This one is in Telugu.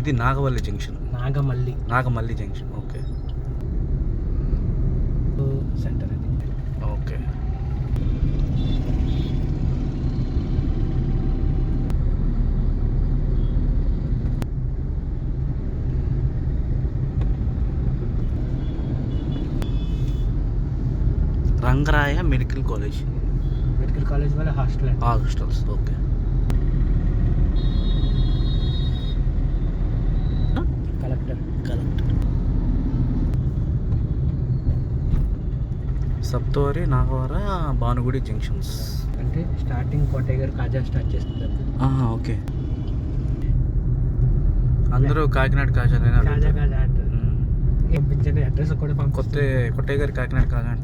ఇది Nagavalli junction. Nagamalli junction. Okay. Centre అది. ఓకే. రంగరాయ మెడికల్ కాలేజ్ వాళ్ళ hostels. Okay. Collector Saptavari, Nagavara, Bhanugudi junctions. అంటే స్టార్టింగ్ కోటేగర్ కాజా స్టార్ట్ చేస్తుంది. ఓకే. అందరూ కాకినాడ కాజా పంపించండి అడ్రస్ కూడా కొత్తగారి కాకినాడ కాజా అంటే